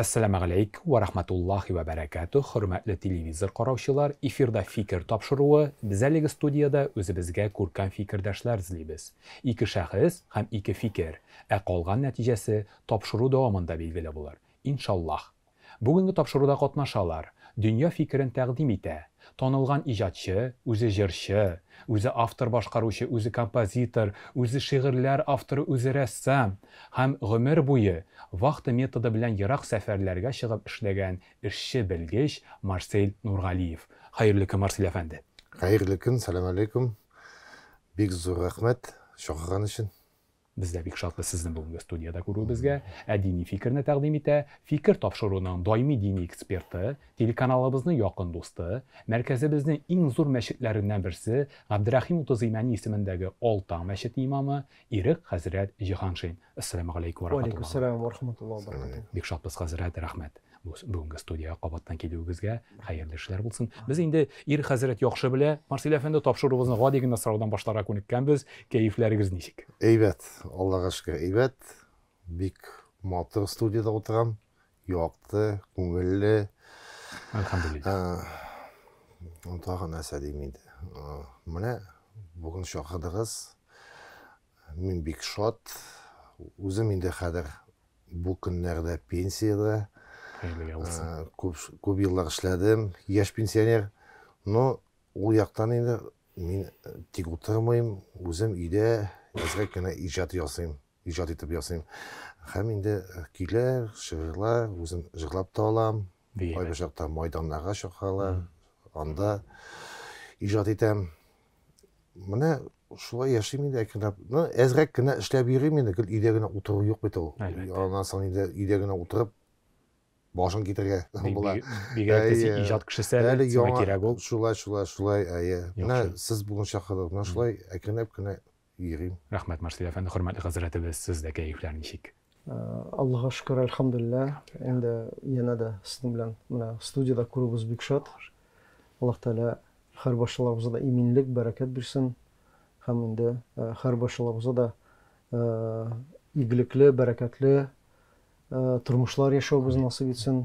Assalamu alaikum wa rahmatullahi wa barakatuh. Hürmetli televizor qarovchilar, efirda fikr topshiruvi. Biz haliga studiyada o'zimizga ko'rkam fikrdoshlar izlaymiz. Ikki shaxs ham ikki fikr. Qolgan natijasi topshiruv davomida belgili bo'lar. Inshaalloh. Bugungi topshiruvda qatnashganlar dunyo fikrini taqdim etadi. Tanilgan ijodchi, o'zi jirchi, o'zi avtor boshqaruvchi, o'zi kompozitor, o'zi she'rlar avtori, o'zi rassom, ham umr bo'yi vaqt metodi bilan yiroq safarlarga chiqib ishlagan ishchi bilgich Marsel Nurg'aliyev. Xayrli kun Marsel afandi. Xayrli kun, assalomu alaykum. Bek zo'r rahmat chaqirgan uchun. Bizda bek shodli sizni bugungi studiyada ko'ruvimizga diniy fikrni taqdim etadi. Fikr topshiruvining doimiy diniy eksperti, telekanalimizni yaqin do'sti, markazimizning eng zo'r masjidlaridan birisi Abdurahim Utazimani ismidagi Oltang masjid imomi Iriq Hazrat Jihanshin. Assalomu alaykum va rahmatulloh. Va alaykum assalom va rahmatullohi va barakatuh. Bek shodsiz Hazrat, rahmat. Bugungi studiyaga qobatdan keluvingizga xayrli ishlar bo'lsin. Biz endi Iriq Hazrat yaxshi bilan Marsel afandi topshiruvimizni g'odigina so'rovdan boshlab ko'nikkanmiz. Kayflaringiz nechik? Eybat, Allohga shukr, eybat. Bek motor studiyada o'tiram. Yoqdi, ko'ngilli. Alhamdulillah. Tog'an asad deymaydi. Mana bugun shohidimiz men bek shod. O'zim endi hozir bu kunlarda pensiyada. Ko'p yillar ishladim, yosh pensioner. No, u yoqdan endi men tik o'tirmayman, o'zim uyda ozgina ijod yozayman, ijod etib yozayman. Ham endi kuylar, she'rlar o'zim yig'lab to'lam, Oybashaqda maydonlarga chiqalar, onda ijod etam. Mana shulay yashayman endi akrab. Ozgina ishlab yurayman endi, uydagina o'tirib yo'q beta u. Ondan so'ng endi uydagina o'tirib boshim ketirgan bo'lar. Bigatasi ijod kishisi kerak bo'ldi. Shulay. Mana siz bugun chaqirib, mana shulay akrabgina yurayman. Rahmat Marsel afandi, hurmatli hazratimiz, sizda kayflar nechik? Allohga shukr, alhamdulillah. Endi yanada sizlar bilan mana studiyada ko'ribmiz bek shod. Alloh taolo har boshlig'imizga iminlik, barakat bersin. Ham endi har boshlig'imizga ig'likli, barakatli turmushlar yashashimizni nasib etsin.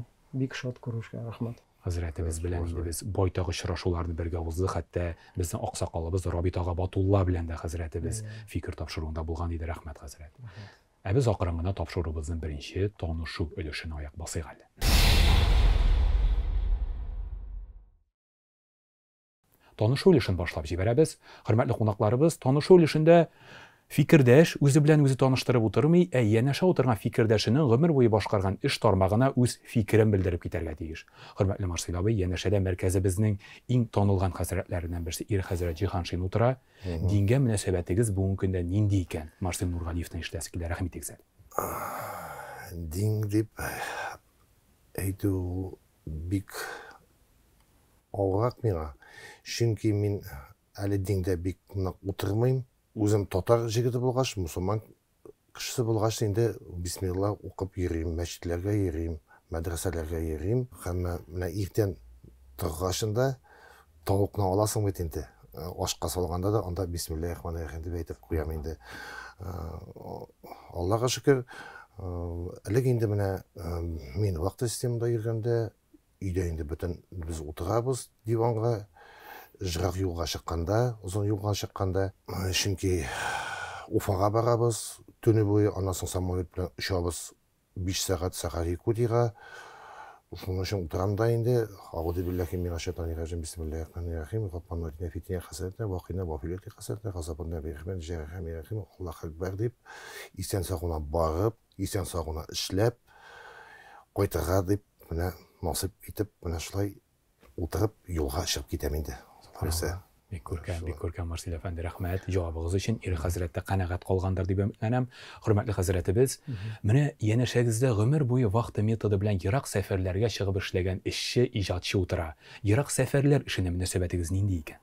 Bek shod ko'rishga rahmat. Hazratimiz bilan endi biz boytog'i uchrashuvlarni birga o'zdik, hatto bizning oqsoqolimiz Robit og'a Botulla bilan da hazratimiz fikr topshiruvida bo'lgan edi. Rahmat hazrat. Biz oqiramida topshiruvimizning birinchi tanishuv ulushini oyoq bosaylik. Tanishuv ulushini boshlab jibaramiz. Hurmatli qo'noqlarimiz, tanishuv ulushida fikrdash o'zi bilan o'zi tanishtirib o'tirmay, yana shu o'tirgan fikrdaşının umr bo'yi boshqargan ish tarmog'ini o'z fikrini bildirib ketarga tegish. Hurmatli Marsel abi, yana shada markazimizning eng tanilgan hazratlaridan birisi Iriq Hazrat Jihanshin o'tira. Dinga munosabatingiz bugungi kunda nindi ekan? Marsel Nurg'aliyevdan eshitasiz, rahmat tegizadi. Din deb aytu bek og'riq menga. Chunki men hali dinda bek o'tirmayman. O'zim totar jigiti bo'lg'ach, musulmon kishisi bo'lg'ach, endi bismillah o'qib yurayim, masjidlarga yurayim, madrasalarga yurayim. Hamma mana ertan turg'ashында tovuqni olasan bet endi. Oshqa solganda da onda bismillahirrohmanirrohim deb aytib qo'yaman endi. Allohga shukr. Alik endi mana men vaqt sistemada yurganda uyda endi butun biz o'tiramiz divonga. Jiroq yo'lga chiqqanda, uzun yo'lga chiqqanda, chunki Ufaga boramiz, tuni bo'yi ondan so'ng samolyot bilan uchamiz 5 soat safar ko'tira. Shuning uchun o'tiramda endi, a'udhu billahi minash shaytonir rojim, bismillahirrohmanirrohim, Robbana atina fid dunya hasanatan va qina azabal hasanatan hasabunna bi rahmatir Allohu akbar deb eson sog'una borib, eson sog'una ishlab qo'ytirga deb mana nasib etib, mana shulay o'tirib yo'lga chiqib ketaman endi. Bek ko'rkam Marsel afandi, rahmat javobingiz uchun. Iriq hazratda qanoat qolgandir deb umidlanam. Hurmatli hazratimiz, mana yana shagizda umr bo'yi vaqt metodi bilan yiroq safarlarga chiqib ishlagan ishchi, ijodchi o'tira. Yiroq safarlar ishini munosabatingiz nindi ekan?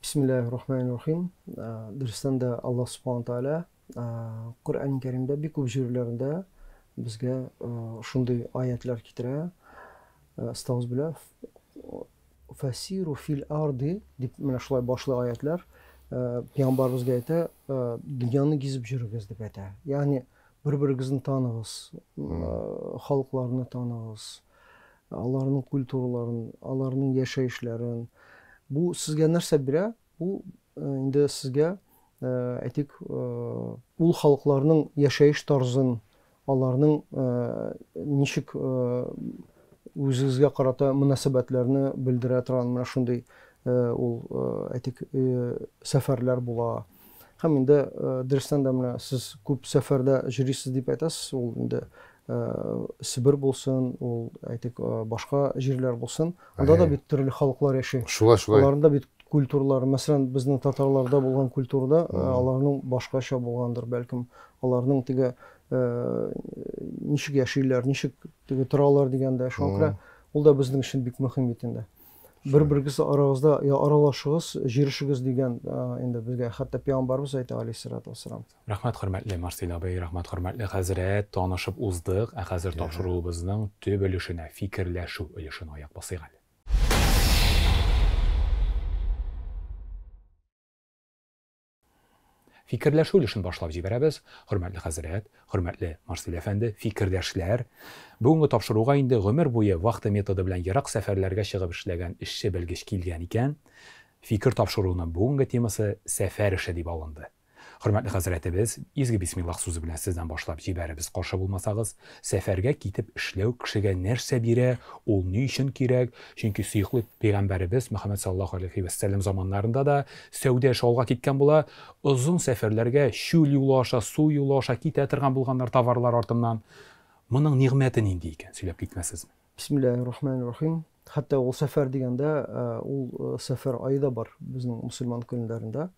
Bismillahirrohmanirrohim. Durustanda Alloh subhanahu taolo Qur'oni Karimda bek ko'p joylarida bizga shunday oyatlar keltiradi. Ustoz bilan Fasiru fil ardi deb mana shulay boshli oyatlar payg'ambarimizga aytadi, dunyoni gezib yurig'iz deb aytadi. Ya'ni bir-birigizни tanıгыз, халыкларны tanıгыз, аларның культураларын, аларның яшәешләрен. Бу сезгә нәрсә бирә? Бу инде сезгә әйтик, ул халыкларның яшәеш тарзын, аларның ничек үзегезгә карата мөнәсәбәтләрне белдерә торган менә шундый ул әйтик сәфәрләр була. Һәм инде дөрестән дә менә сез күп сәфәрдә йөрисез дип әйтәсез, ул инде Сибир булсын, ул әйтик башка җирләр булсын. Анда да бит төрле халыклар яши. Шулай. Аларында бит культуралар, мәсәлән, безнең татарларда булган культурада аларның башкача булгандыр, бәлкем. Аларның теге ничек яшиләр, ничек теге торалар дигәндә, шуңа күрә ул да безнең өчен бик мөһим бит инде. Bir-birigез арагызда аралашыгыз, җирешегез дигән инде безгә хәтта пәйгамбәрбез әйтә алейһиссалату вассалам. Рәхмәт хөрмәтле Марсель абый, рәхмәт хөрмәтле хәзрәт, танышып уздык, хәзер тапшыруыбызның төп өлешенә, фикерләшү өлешенә аяк басыйк әле. Фикерләшү өлешен башлап җибәрәбез. Хөрмәтле хәзрәт, хөрмәтле Марсель әфәнде, фикердәшләр. Бүгенге тапшыруга инде гомер буе вакыты методы белән ерак сәфәрләргә чыгып эшләгән эшче белгеч килгән икән. Фикер тапшыруның бүгенге темасы сәфәр эше дип алынды. Хөрмәтле хәзрәтебез, изге бисмиллах сүзе белән сездән башлап җибәрәбез, каршы булмасагыз, сәфәргә китеп эшләү кешегә нәрсә бирә, ул ни өчен кирәк? Чөнки сөйкле пәйгамбәрбез Мөхәммәд саллаллаһу алейхи ва сәллям заманнарында да сәүдә эшалга киткән була, озын сәфәрләргә чүл юлы аша, су юлы аша китә торган булганнар товарлар артыннан. Моның нигъмәте нинди икән? Сөйләп китмәсезме? Бисмиллаһир-рахманир-рахим. Хәтта ул сәфәр дигәндә, ул сәфәр ае да бар безнең мусульман көннәрендә.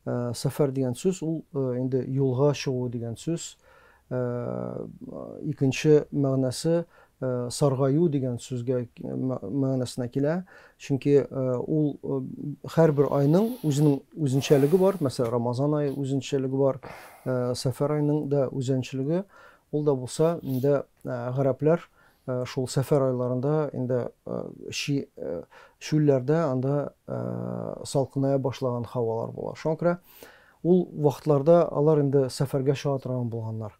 Сәфәр дигән сүз ул инде юлга чыгу дигән сүз. Икенче мәгънәсе саргаю дигән сүзгә мәгънәсенә килә. Чөнки ул һәрбер айның үзенең үзенчәлеге бар. Мәсәлән, Рамазан ае үзенчәлеге бар. Сәфәр айның да үзенчәлеге. Ул да булса, инде гарәпләр шул сәфәр айларында инде шүлләрдә анда салкыная башлаган һавалар була. Шуңа күрә ул вакытларда алар инде сәфәргә чыга торган булганнар.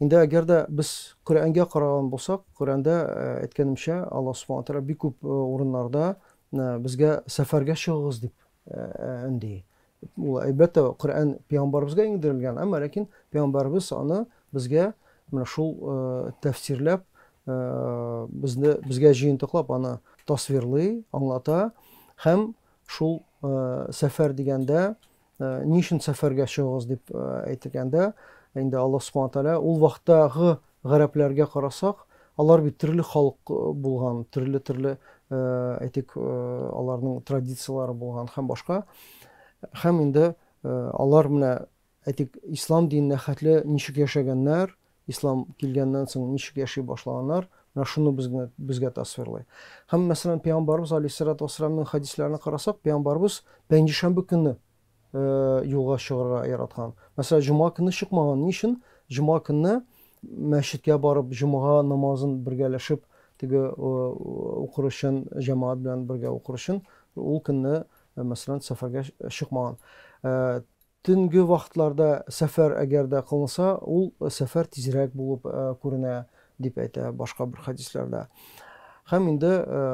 Инде әгәр дә без Коръәнгә караган булсак, Коръәндә әйткәнемчә, Аллаһ Субханаһу тәгалә бик күп урыннарда безгә сәфәргә чыгыгыз дип өнди. Ул әлбәттә Коръән пәйгамбәрбезгә иңдерелгән, әмма ләкин пәйгамбәрбез аны безгә менә шул тәфсирләп безгә җыентыклап аны тасвирлый, аңлата һәм шул сәфәр дигәндә ни өчен сәфәргә чыгыгыз дип әйтгәндә, инде Аллаһ Субханаһу тәгалә ул вакыттагы гарәпләргә карасак, алар бит төрле халык булган, төрле әйтик, аларның традициялары булган һәм башка. Һәм инде алар менә әйтик, ислам диненә хәтле ничек яшәгәннәр, ислам килгәннән соң ничек яши башлаганнар, менә шуны безгә тасвирлый. Һәм мәсәлән, пәйгамбәрбез алейһиссалату вассаламның хадисләренә карасак, пәйгамбәрбез пәнҗешәмбе көнне юлга чыгарга яраткан. Мәсәлән, җума көнне чыкмаган. Ни өчен? Җума көнне мәчеткә барып, җумага намазын бергәләшеп, теге укыр өчен, җәмәгать белән бергә укыр өчен, ул көнне мәсәлән сәфәргә чыкмаган. Төнге вакытларда сәфәр әгәр дә кылынса, ул сәфәр тизрәк булып күренә дип әйтә башка бер хадисләрдә. Һәм инде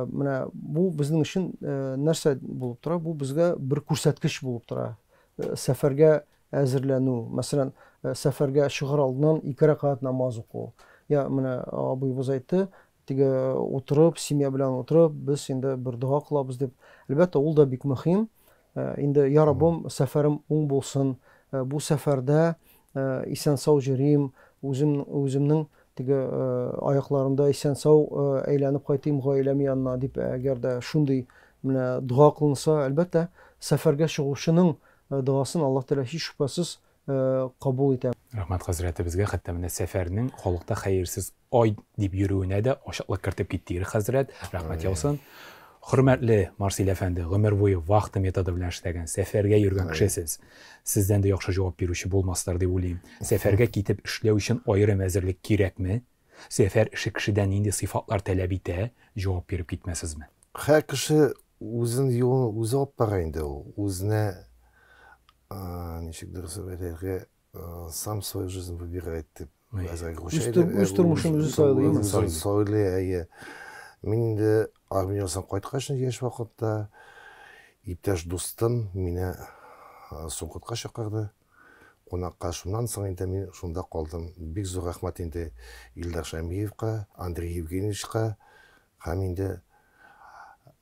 менә бу безнең өчен нәрсә булып тора? Бу безгә бер күрсәткеч булып тора. Сәфәргә әзерләнү. Мәсәлән, сәфәргә чыгар алдыннан 2 рәкать намаз уку. Я менә абыйбыз әйтте, теге утырып, семья белән утырып, без инде бер дуа кылабыз дип. Әлбәттә, ул да бик мөһим. Инде я Раббым, сәфәрем уң булсын. Бу сәфәрдә исән-сау җөрим, үземнең теге аякларымда исән-сау әйләнеп кайтыйм гаиләм янына дип әгәр дә шундый менә дуа кылынса, әлбәттә, сәфәргә чыгучының дуасын Аллаһ Тәгалә һич шөбһәсез кабул итә. Рәхмәт хәзрәтебезгә, хәтта менә сәфәрнең халыкта хәерсез ай дип йөрүенә дә ачыклык кертеп китте хәзрәт. Рәхмәт яусын. Хөрмәтле Марсель әфәнде, гомер буе вакыты методы белән эшләгән, сәфәргә йөргән кешесез. Сездән дә яхшы җавап бирүче булмастыр дип уйлыйм. Сәфәргә китеп эшләү өчен аерым әзерлек кирәкме? Сәфәр эше кешедән нинди сыйфатлар таләп итә? Җавап биреп китмәсезме? Һәр кеше үзен юлын үзе алып бара инде ул. Үзенә ничек дөрес әйтергә, сам свою жизнь выбирает дип Үз тормышын үзе сайлый ма? Сайлый, Мин инде армиядан кайткач, яшь вакытта иптәш дустым мине Сугытка чакырды. Кунакка шуннан соң инде мин шунда калдым. Бик зур рәхмәт инде Илдар Шамиевка, Андрей Евгеньевичка һәм инде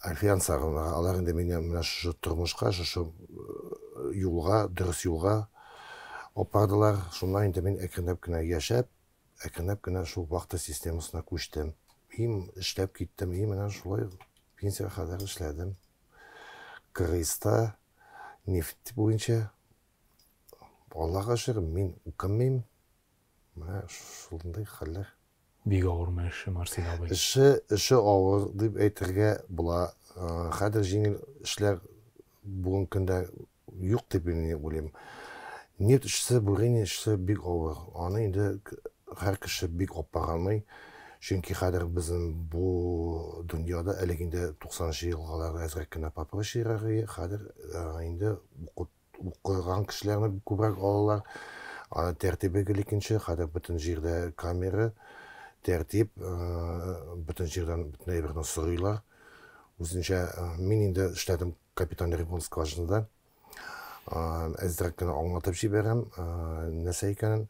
Альфиан Сарынга. Алар инде мине менә шу тормышка, шу юлга, дөрес юлга апардылар. Шуннан инде мин әкренләп кенә яшәп, әкренләп кенә шул вакыт системасына күчтем. Эшләп киттем, менә шулай пенсия кадәр эшләдем. Кыргызста нефть буенча Аллага шөкер, мин укымыйм. Менә шундый хәлләр. Бик авырмы эше, Марсель абый? Эше авыр дип әйтергә була. Хәзер җиңел эшләр бүген көндә юк дип уйлыйм. Нефть эшчесе, бурение эшчесе бик авыр. Аны инде һәр кеше бик апармый. Чөнки хәзер безнең бу дөньяда әлеге инде 90-нчы елларда әзрәк кенә папраширагы, хәзер инде укыган кешеләрне күбрәк алалар. Тәртибе икенче, хәзер бөтен җирдә камера, тәртип, бөтен җирдән бөтен әйберне сорыйлар. Үзенчә мин инде эшләдем капитан ремонт скважинада. Әзрәк кенә аңлатып җибәрәм, нәрсә икәнен.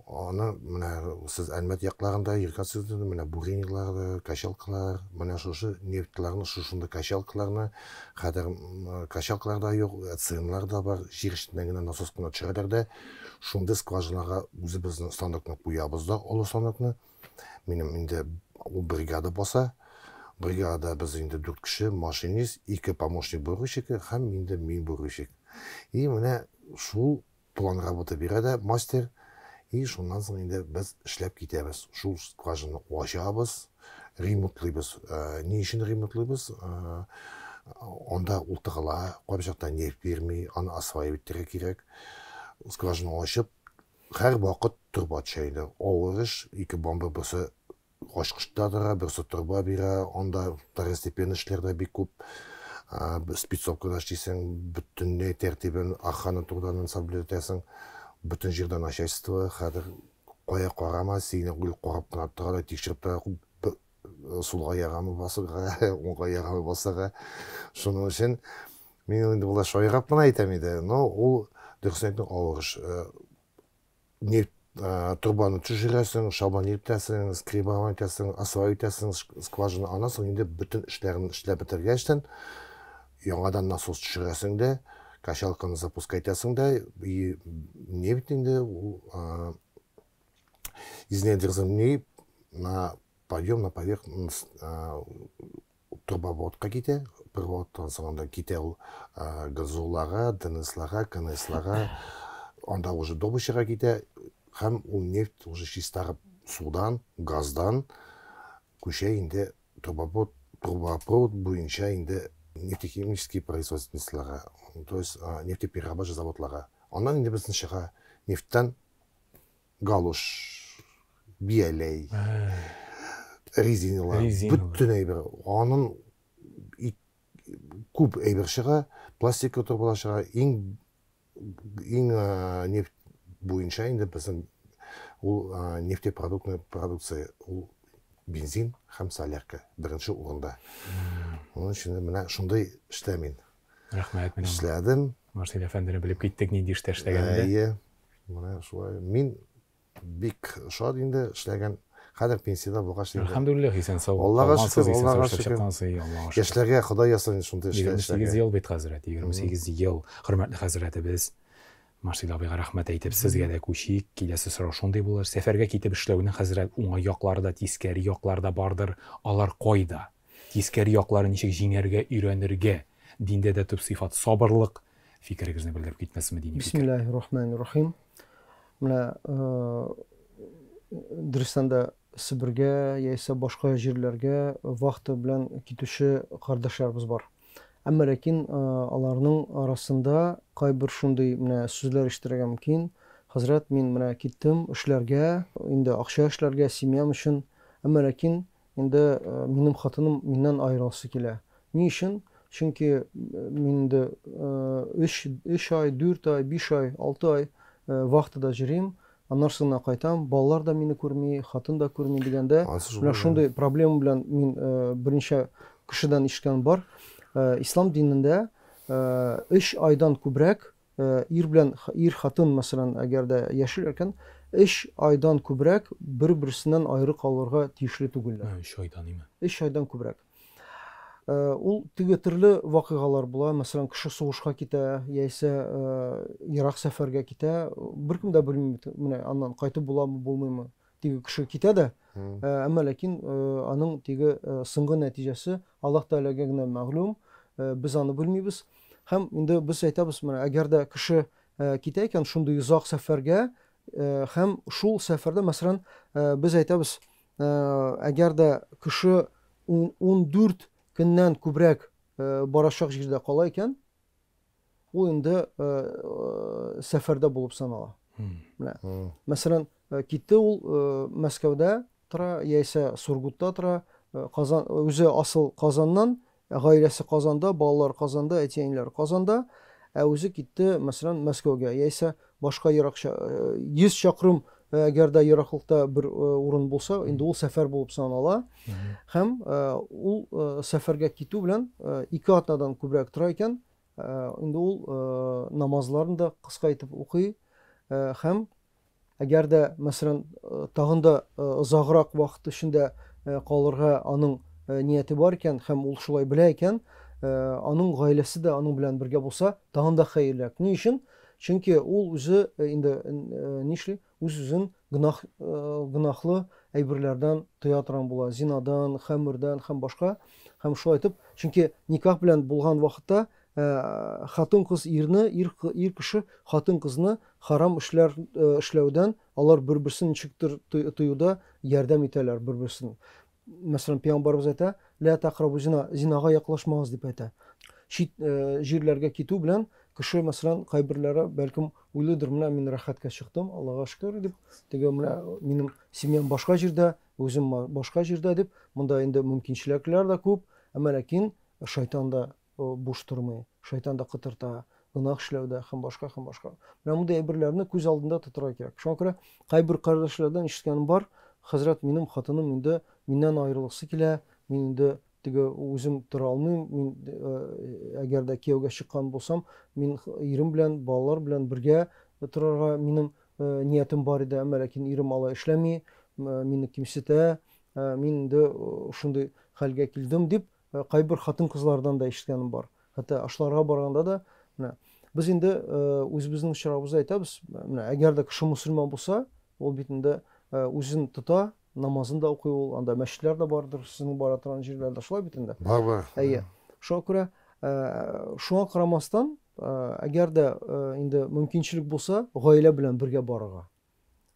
Аны менә сез Әлмәт якларында йөргәнсез, менә бурениялар, качалкалар, менә шушы нефтларны, шушында качалкаларны, хәзер качалкаларда юк, цехлар да бар, җир өстенә генә насос кына төшерәләр дә, шундый скважиналарга үзебезнең станокны куябыз да, олы станокны. Минем инде ул бригада баса. Бригада без инде 4 кеше, машинист, 2 помощник бурильщик һәм инде мин бурильщик. И менә шул план работа бирә дә мастер. И шуннан соң инде без эшләп китәбез. Шул скважинаны ачабыз, ремонтлыйбыз. Ни өчен ремонтлыйбыз? Анда ултыгыла, кайбышакта нефть бирми, аны осваивать итәргә кирәк. Скважинаны ачып, һәр вакыт турба төшә. Авыр эш, 2 бомба берсе ачкычта тора, берсе турба бирә, анда второстепенный эшләр дә бик күп. Спецовкада эшлисең, бөтенләй тәртибен, охрана турдан соблюдәсең. Bütün җирдә начальство, хәзер кая карама, сине гүл карап кына тора, тикшереп тора, сулга ягамы басырга, уңга ягамы басырга. Шуның өчен мин инде була шайрап кына әйтәм иде. Но ул дөресен авыр эш. Нефть турбаны төшерәсең, шабан итәсең, скребовать итәсең, осваивать итәсең, скважина, аннан соң инде bütün эшләрен эшләп бетергәчтән яңадан насос төшерәсең дә, качалканы запускать итәсең дә, нефть инде из недр земли на подъем, на поверхность трубоводка китә, проводтан соң китә ул газуларга, ДНСларга, КНСларга, анда уже добычага китә, һәм ул нефть уже чистарып судан, газдан күчә инде трубопровод буенча инде нефтехимические производительностьларга, то есть нефтеперерабатывающий заводларга. Аннан инде безнең чыга нефттән галош, бияләй, резиналар, бөтен әйбер. Аның күп әйбер чыга, пластик трубалар чыга. Иң нефть буенча инде безнең ул нефтепродуктная продукция, ул бензин һәм солярка беренче урында. Onun için менә шундай эштә мин. Рәхмәт, мин эшләдем. Марсель әфәндене белеп киттек, нинди эштә эшләгәнен. Менә шулай. Мин бик шат инде эшләгән. Хәзер пенсияда булгач инде. Әлхәмдүлилләх, исән сау. Аллага шөкер. Яшьләргә Ходай ясаган шундай эшләр. 28 ел бит хәзрәт, 28 ел. Хөрмәтле хәзрәтебез, Марсель абыйга рәхмәт әйтеп, сезгә дә күчик, киләсе сорау шундый булыр. Сәфәргә китеп эшләүнең хәзрәт уңай яклары да, тискәри яклары да бардыр. Алар кайда? Тискәри яклары ничек җиңәргә, өйрәнергә? Диндә дә төп сыйфат сабырлык. Фикерегезне белдереп китмәсме дини фикер? Бисмиллаһир-рахманир-рахим. Менә дөрестән Себергә яисә башка җирләргә вакыты белән китүче кардәшләребез бар. Әмма ләкин аларның арасында кайбер шундый менә сүзләр ишетергә мөмкин. Хәзрәт, мин менә киттем эшләргә, инде акча эшләргә, семьям өчен. Әмма ләкин инде минем хатыным миннән аерыласы килә. Ни өчен? Чөнки мин инде 3 ай, 4 ай, 5 ай, 6 ай вакытыда җөрим. Аннан соң кайтам, балалар да мине күрми, хатын да күрми дигәндә, Ансыз менә шундый проблема белән мин берничә кешедән ишеткән бар. Ислам динендә 3 айдан күбрәк ир хатын мәсәлән, әгәр дә яшиләр икән, 3 айдан күбрәк бер-берсеннән аеры калырга тиешле түгелләр. 3 айдан име? 3 айдан күбрәк. Ул теге төрле вакыйгалар була, мәсәлән, кеше сугышка китә, яисә ерак сәфәргә китә, беркем дә белми, менә аннан кайтып буламы, булмыймы. Теге кеше китә дә, әмма ләкин аның теге соңгы нәтиҗәсе Аллаһ Тәгаләгә генә мәгълүм, без аны белмибез. Һәм инде без әйтәбез, менә әгәр дә кеше китә икән шундый озак сәфәргә, һәм шул сәфәрдә, мәсәлән, без әйтәбез, әгәр дә кеше 14 көннән күбрәк барачак җирдә кала икән, ул инде сәфәрдә булып санала. Менә, мәсәлән, китте ул Мәскәүдә тора, яисә Сургутта тора, Казан, үзе асыл Казаннан, гаиләсе Казанда, балалар Казанда, әтиәниләре Казанда, үзе китте, мәсәлән, Мәскәүгә, яисә башка еракча 100 чакрым әгәр дә ераклыкта бер урын булса, инде ул сәфәр булып санала. Һәм ул сәфәргә китү белән 2 атнадан күбрәк тора икән, инде ул намазларын да кыска итеп укый. Һәм әгәр дә, мәсәлән, тагын да озаграк вакыт эчендә калырга аның нияте бар икән, һәм ул шулай белә икән, аның гаиләсе дә аның белән бергә булса, тагын да хәерлерәк. Ни өчен? Чөнки ул үзе инде нишли, үз-үзен гынахлы әйберләрдән тыя торган була, зинадан, хәмердән һәм башка. Һәм шулай итеп, чөнки никах белән булган вакытта хатын кыз ирне, ир кеше хатын кызны харам эшләүдән алар бер-берсен ничектер тыюда ярдәм итәләр бер-берсен. Мәсәлән, Пәйгамбәрбез әйтә, "Ла тaqrabu зина", зинага яклашмагыз дип әйтә. Чит җирләргә китү белән кеше, мәсәлән, кайберләре бәлкем уйлыйдыр, менә мин рәхәткә чыктым, Аллаһка шөкер дип, теге менә минем семьям башка җирдә, үзем башка җирдә дип, монда инде мөмкинчелекләр дә күп, әмма ләкин шайтан да буш тормый, шайтан да кытырта, гынах эшләүдә һәм башка һәм башка. Менә мондай әйберләрне күз алдында тотырга кирәк. Шуңа күрә кайбер кардәшләрдән ишеткәнем бар, хәзрәт, минем хатыным инде миннән аерылысы килә, мин инде теге үзем тора алмыйм, мин әгәр дә кияүгә чыккан булсам, мин ирем белән, балалар белән бергә торырга минем ниятем бар иде, әмма ләкин ирем алай эшләми, мине кимсетә, мин инде шундый хәлгә килдем дип, кайбер хатын-кызлардан да ишеткәнем бар. Хәтта ашларга барганда да, менә без инде үзебезнең чирабызда әйтәбез, менә әгәр дә кеше мөселман булса, ул бит инде үзен тота, намазын да укый ул, анда мәчетләр дә бардыр, сезнең бара торган җирләрдә шулай бит инде. Бар. Әйе. Шуңа күрә, шуңа карамастан, әгәр дә инде мөмкинчелек булса, гаилә белән бергә барырга.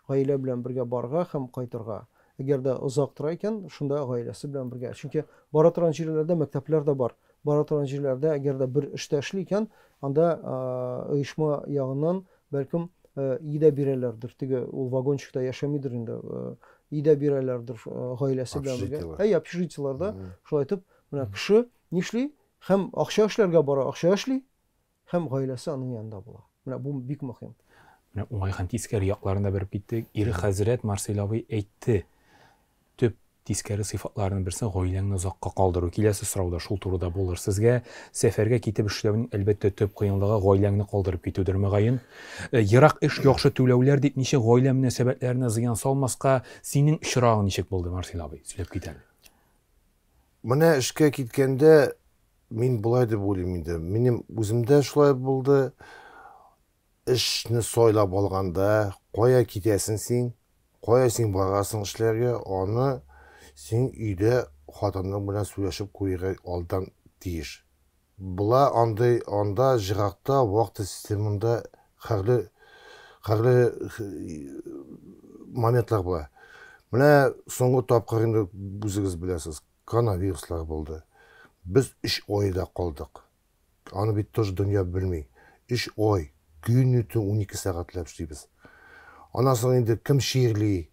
Гаилә белән бергә барырга һәм кайтырга. Әгәр дә озак тора икән, шунда гаиләсе белән бергә. Чөнки бара торган җирләрдә мәктәпләр дә бар. Бара торган җирләрдә әгәр дә бер эштә эшли икән, анда оешма ягыннан бәлкем идә бирәләрдер. Теге ул вагончыкта яшәмидер инде. Идә бирәләрдер гаиләсе белән бергә. Общежитиеларда шулай итеп, менә кеше нишли, һәм акча эшләргә бара, акча эшли, һәм гаиләсе аның янында була. Менә бу бик мөһим. Менә уңай һәм тискәре якларында берип киттек. Ире хәзрәт Марсель абый әйтте. Төп тискәре сыйфатларының берсе гаиләңне озакка калдыру. Киләсе сорауда шул турыда булыр. Сезгә сәфәргә китеп эшләүнең әлбәттә төп кыенлыгы гаиләңне калдырып китүдер мөгаен. Ерак эш яхшы түләүләр дип ничек гаилә мөнәсәбәтләренә зыян салмаска, синең очрагың ничек булды, Марсель абый? Сөйләп китәле. Менә эшкә киткәндә мин булай дип уйлыйм инде. Минем үземдә шулай булды. Эшне сойлап алганда, кая китәсең син? Кая син барасың эшләргә? Аны син өйдә хатының белән сөйләшеп куярга алдан тиеш. Була анда җиракта вакыт системында хәрле моментлар була. Менә соңгы тапкыр инде үзегез беләсез, коронавируслар булды. Biz 3 ayda kaldık. Onu bir toz dünya bilmeyi. 3 ay. Günütü 12 saatlap işleybiz. Ondan sonra indi kim şiirli?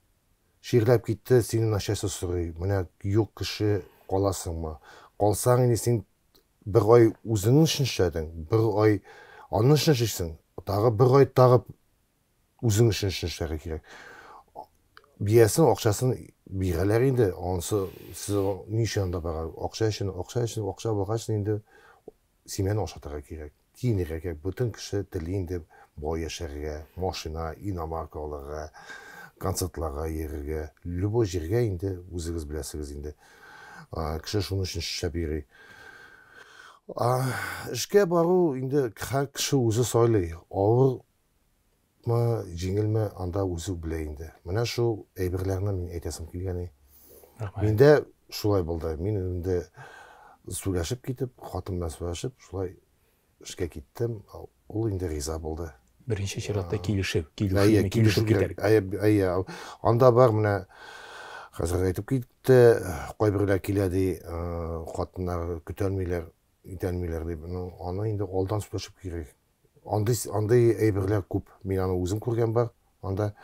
Şiirlep gitti, senin aşağısı soruyor. Mene yok kişi kalasın mı? Kalsan indi sen bir ay uzunun için işledin. Bir ay onun için işledin. Dağı bir ay dağı Үзең өчен эшләргә кирәк. Биясен, акчасын бирәләр инде. Анысы сез ни өчен анда бара? Акча өчен, акча булгач инде семьяны ашатырга кирәк. Киенергә кирәк. Бөтен кеше тели инде бай яшәргә, машина, иномарка алырга, концертларга йөрергә, любой җиргә инде үзегез беләсегез инде. Кеше шуның өчен эшләп йөри. Эшкә бару инде һәр кеше үзе сайлый. Авырмы, җиңелме, анда үзе белә инде. Менә шул әйберләрне мин әйтәсем килгән. Миндә шулай булды. Мин инде сөйләшеп китеп, хатын белән сөйләшеп, шулай эшкә киттем. Ул инде риза булды. Беренче чиратта килешеп китәр. Анда бар менә хәзер әйтеп китте, кайберләр килә ди, хатыннар көтәлмиләр, итәлмиләр дип. Аны инде алдан сөйләшеп кирәк. Андай әйберләр күп. Мин аны үзем күргән бар. Анда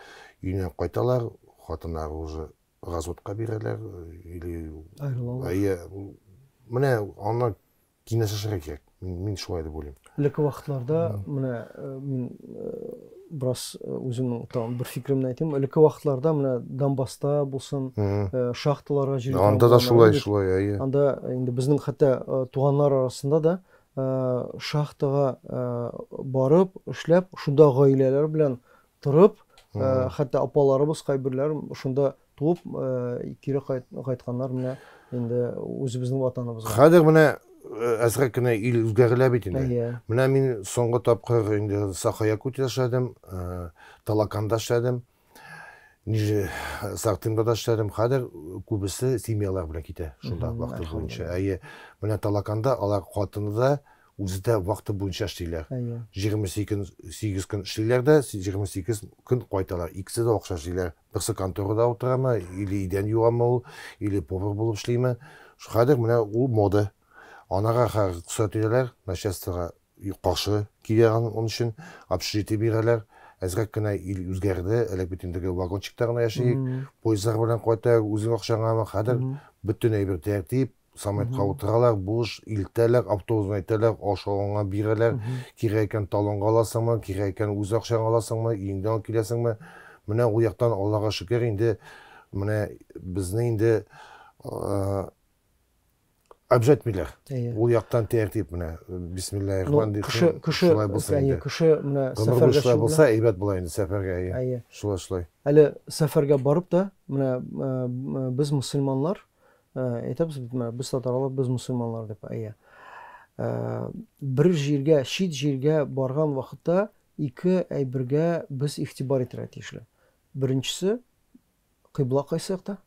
өенә кайталар, хатыннар уже разводка бирәләр или менә аны киңәшергә кирәк. Мин шулай дип уйлыйм. Элекке вакытларда менә мин бераз үземнең тагын бер фикеремне әйтим. Элекке вакытларда менә Донбасста булсын, шахталарга җиргә. Анда да шулай. Анда инде безнең хәтта туганнар арасында да шахтага барып, эшләп, шунда гаиләләр белән торып, хәтта апаларыбыз кайберләр шунда туып, кире кайтканнар менә инде үзебезнең ватаныбызга. Хәзер менә әзрәк кенә ил үзгәрелә бит инде. Менә мин соңгы тапкыр инде Саха-Якутиядә эшләдем, Талаканда эшләдем, Сартымда да эшләдем. Хәзер күбесе семьялар белән китә шунда вакыт буенча. Менә Талаканда алар хатыныда үзендә вакыт буенча эшлиләр. 28 көн эшлиләр дә, 28 көн кайталар. Икесе дә акча эшлиләр. Берсе конторада утырамы, или идән юамы, или повар булып эшлиме. Хәзер менә ул мода. Анага рөхсәт итәләр, начальствога каршы килгән onun өчен общежитие бирәләр. Әзрәк кенә ил үзгәрде, элек бит инде вагончыктарда яшик, поездлар белән кайта, үзең акчаңа хәзер бөтен әйбер тәртип, самолетка утыралар, буш илтәләр, автобусны әйтәләр, ашауыңа бирәләр, кирәк икән талонга аласыңмы, кирәк икән үз акчаңа аласыңмы, иңдән киләсеңме. Менә ул яктан Аллага шөкер инде менә безне инде обжатмиләр. Ул яктан тәртип менә бисмиллаһир-рахманир-рахим. Кеше менә сәфәргә булса, әйбәт була инде сәфәргә. Шулай. Әле сәфәргә барып та, менә без мусульманлар әйтәбез бит, менә без татарлар, без мусульманлар дип. Бер җиргә, шит җиргә барган вакытта ике әйбергә без игътибар итәргә тиешле. Беренчесе кыйбла кайсы якта?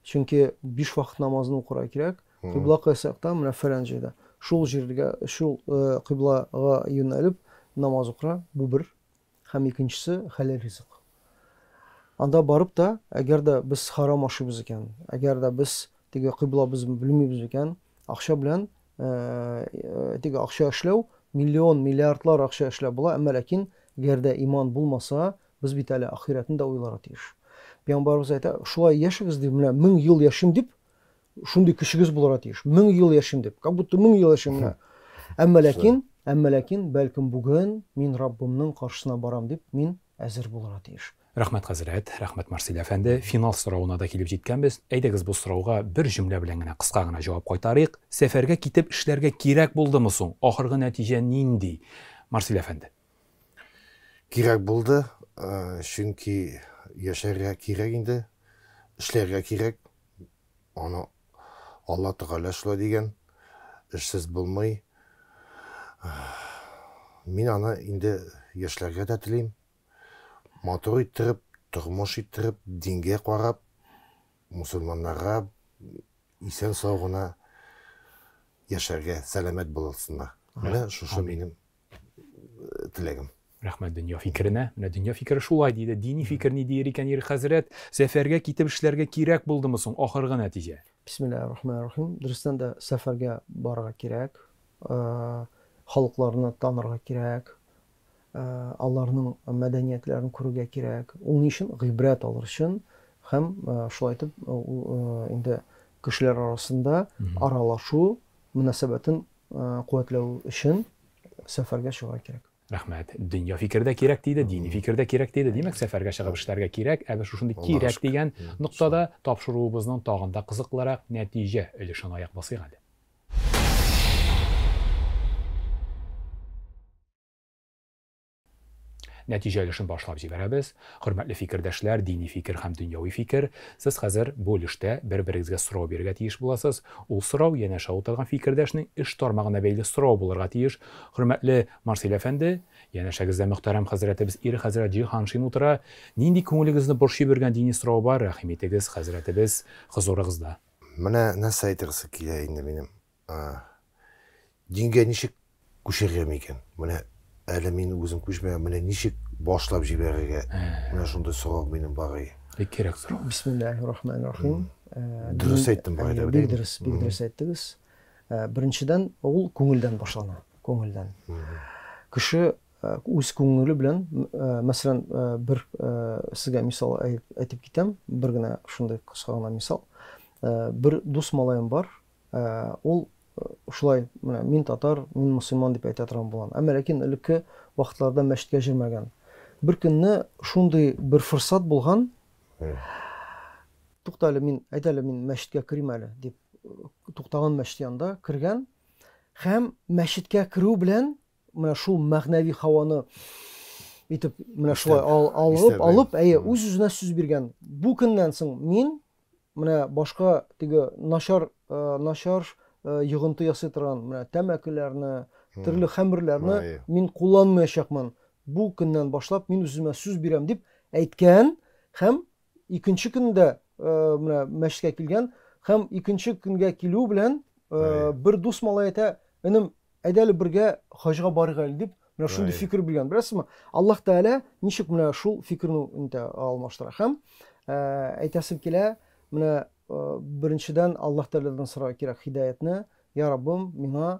Чөнки 5 вакыт намазын укырга кирәк. Кыйбла кайсы якта? Менә фәлән җирдә. Шул җиргә, шул кыйблага юнәлеп намаз укыра. Бу бер. Һәм икенчесе хәләл ризык. Анда барып та, әгәр дә без харам ашыйбыз икән, әгәр дә без теге кыйбла без белмибез икән, акча белән теге акча эшләү, миллион, миллиардлар акча эшләп була, әмма ләкин әгәр дә иман булмаса, без бит әле ахиратны да уйларга тиеш. Пәйгамбәрбез әйтә, шулай яшәгез дип, менә 1000 ел яшим дип, шундый кешегез булырга тиеш. 1000 ел яшим дип, как будто 1000 ел яшим. Әмма ләкин, бәлкем бүген мин Раббымның каршысына барам дип, мин әзер булырга тиеш. Рәхмәт хәзрәт, рәхмәт Марсель әфәнде. Финал сорауына да килеп җиткәнбез. Әйдәгез бу сорауга бер җөмлә белән генә кыска гына җавап кайтарыйк. Сәфәргә китеп эшләргә кирәк булдымы соң? Ахыргы нәтиҗә нинди? Марсель әфәнде. Кирәк булды, чөнки яшәргә кирәк инде, эшләргә кирәк. Аны Алла Тәгалә шулай дигән. Эшсез булмый. Мин аны инде яшьләргә дә телим. Матур иттереп, тормыш иттереп, дингә карап, мусульманнарга исән сау гына яшәргә, сәламәт булсыннар. Менә шушы минем теләгем. Рәхмәт дөнья фикеренә. Менә дөнья фикере шулай диде. Дини фикер ни дияр икән хәзрәт? Сәфәргә китеп эшләргә кирәк булдымы соң? Ахыргы нәтиҗә. Бисмиллаһир-рахманир-рахим. Дөрестән дә сәфәргә барырга кирәк. Халыкларны танырга кирәк. Аларның мәдәниятләрен күрергә кирәк. Ул өчен гыйбрәт алыр өчен һәм шулай итеп инде кешеләр арасында аралашу мөнәсәбәтен куәтләү өчен сәфәргә чыгарга кирәк. Рәхмәт. Дөнья фикердә кирәк диде, дини фикердә кирәк диде. Димәк, сәфәргә чыгып эшләргә кирәк. Ә без шушындый кирәк дигән нуктада тапшыруыбызның тагын да кызыклырак нәтиҗә өлешен аяк басыйк әле. Нәтиҗә өлешен башлап җибәрәбез. Хөрмәтле фикердәшләр, дини фикер һәм дөньяви фикер, сез хәзер бу өлештә бер-берегезгә сорау бирергә тиеш буласыз. Ул сорау янәшә утырган фикердәшнең эш тармагына бәйле сорау булырга тиеш. Хөрмәтле Марсель әфәнде, янәшәгездә мөхтәрәм хәзрәтебез Ире хәзрәт Җиһаншин утыра. Нинди күңелегезне борчый бергән дини сорау бар? Рәхим итегез, хәзрәтебез хозурыгызда. Менә нәрсә әйтергесе килә инде минем. Дингә ничек күчәргә микән? Менә әле мин үзем күчмәгән, менә ничек башлап җибәрергә? Менә шундый сорау минем бар иде. Кирәк сорау. Бисмиллаһир-рахманир-рахим. Дөрес әйттем бу айда. Бик дөрес әйттегез. Беренчедән, ул күңелдән башлана. Күңелдән. Кеше үз күңеле белән, мәсәлән, бер сезгә мисал әйтеп китәм, бер генә шундый кыска гына мисал. Бер дус малаем бар. Ул шулай, мин татар, мин мусульман дип әйтә торган булган. Әмма ләкин элекке вакытларда мәчеткә җирмәгән. Бер көнне шундый бер форсат булган. Туктале, мин мәчеткә керим әле дип туктаган мәчет янында кергән. Һәм мәчеткә керү белән менә шул мәгънәви һаваны итеп менә шулай алып, үз-үзенә сүз биргән. Бу көннән соң мин менә башка теге начар йогынты ясый торган менә тәмәкеләрне, төрле хәмерләрне мин кулланмаячакмын. Бу көннән башлап мин үземә сүз бирәм дип әйткән һәм икенче көндә менә мәчеткә килгән һәм икенче көнгә килү белән бер дус малай әйтә, "Энем, әйдәле бергә хаҗга барыйк әле" дип менә шундый фикер биргән. Беләсезме? Аллаһ Тәгалә ничек менә шул фикерне алмаштыра. Һәм әйтәсем килә, менә беренчедән Аллаһ Тәгаләдән сорарга кирәк хидаятны. Я Раббым, миңа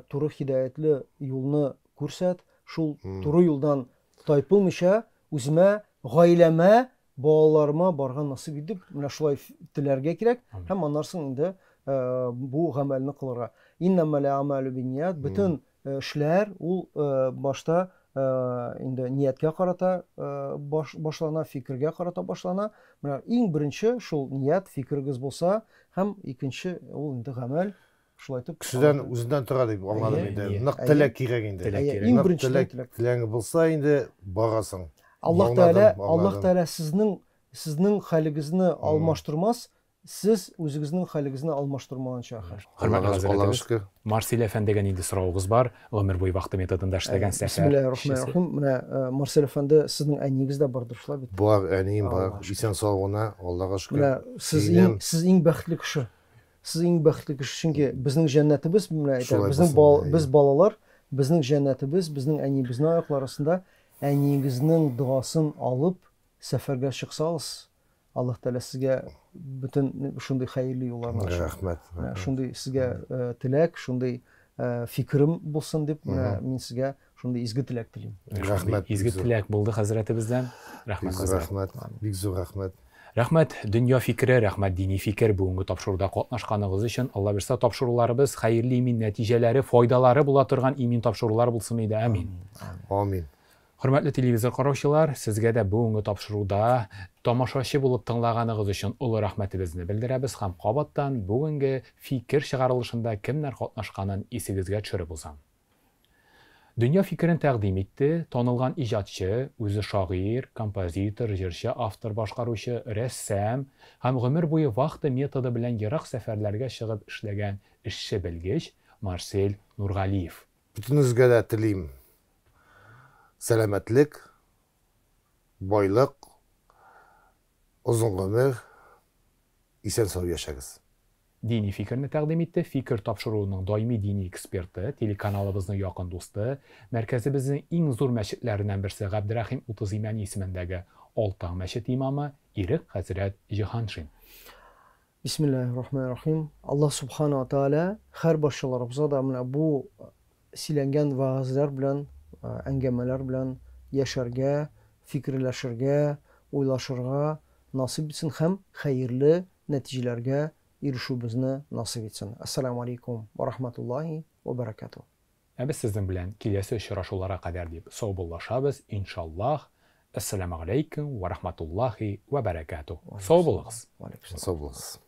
туры хидаятлы юлны күрсәт. Шул туры юлдан тайпылмыйча үземә, гаиләмә, балаларыма барган насыйп ит дип менә шулай теләргә кирәк. Һәм аннан соң инде бу гамәлне кылырга. Иннамал амалу бинният. Бүтән эшләр ул башта инде нияткә карата башлана, фикергә карата башлана. Менә иң беренче шул ният, фикергез булса, һәм икенче ул инде гамәл. Шулай итеп, кешедән үзеннән тора дип аңладым инде. Нык теләк кирәк инде. Иң беренче теләге булса инде барасың. Аллаһ Тәгалә сезнең хәлегезне алмаштырмас, сез үзегезнең хәлегезне алмаштырмаганча. Аллаһка шөкер. Марсель әфәндегә нинди сорауыгыз бар? Гомер буе вакыты методында эшләгән сәфәр. Бисмиллаһир-рахманир-рахим. Менә Марсель әфәнде, сезнең әниегез дә бардыр шулай бит. Бар, әнием бар. Исән саулыгына, Аллаһка шөкер. Менә сез иң бәхетле кеше. Сез иң бәхетле кеше, чөнки безнең җәннәтебез, менә әйтә, без балалар, безнең җәннәтебез, безнең әниебезнең аяклары арасында әниегезнең дуасын алып сәфәргә чыксагыз, Аллаһ Тәгалә сезгә бүтән шундый хәерле юлларны ачар. Рәхмәт. Шундый сезгә теләк, шундый фикерем булсын дип, мин сезгә шундый изге теләк телим. Рәхмәт. Изге теләк булды хәзрәтебездән. Рәхмәт. Рәхмәт. Бик зур рәхмәт. Рәхмәт дөнья фикере, рәхмәт дини фикер бүгенге тапшыруда катнашканыгыз өчен. Алла бирсә тапшыруларыбыз хәерле имин нәтиҗәләре, файдалары була торган имин тапшырулар булсын иде. Амин. Амин. Хөрмәтле телевизор караучылар, сезгә дә бүгенге тапшыруда тамашачы булып тыңлаганыгыз өчен улы рәхмәтебезне белдерәбез һәм кабаттан бүгенге фикер чыгарылышында кемнәр катнашканын исегезгә төшереп узам. Дөнья фикерен тәкъдим итте танылган иҗатчы, үзе шагыйрь, композитор, җырчы, автор, башкаручы, рәссам һәм гомер буе вакыты методы белән ерак сәфәрләргә чыгып эшләгән эшче белгеч Марсель Нургалиев. Бүтәнегезгә дә телим сәламәтлек, байлык, озын гомер, исән сау яшәгез. Дини фикерне тәкъдим итте. Фикер тапшыруының даими дини эксперты, телеканалыбызның якын дусты, мәркәзебезнең иң зур мәчетләреннән берсе Габдрахим 30 Имәни исемендәге Алтан мәчет имамы Ирек хәзрәт Җиһаншин. Бисмиллаһир-рахманир-рахим. Аллаһ Субхана ва Тааля һәр башчыларыбызга да менә бу сөйләнгән вәгазьләр белән, әңгәмәләр белән яшәргә, фикерләшергә, уйлашырга насыйп итсен һәм хәерле нәтиҗәләргә ирешүбезне насыйп итсен. Ассаламу алейкум ва рахматуллаһи ва баракатуһ. Biz sizin белән киләсе очрашуларга кадәр дип саубуллашабыз, иншаллах. Ассаламу алейкум ва рахматуллахи ва баракатух. Сау булыгыз. Сау булыгыз.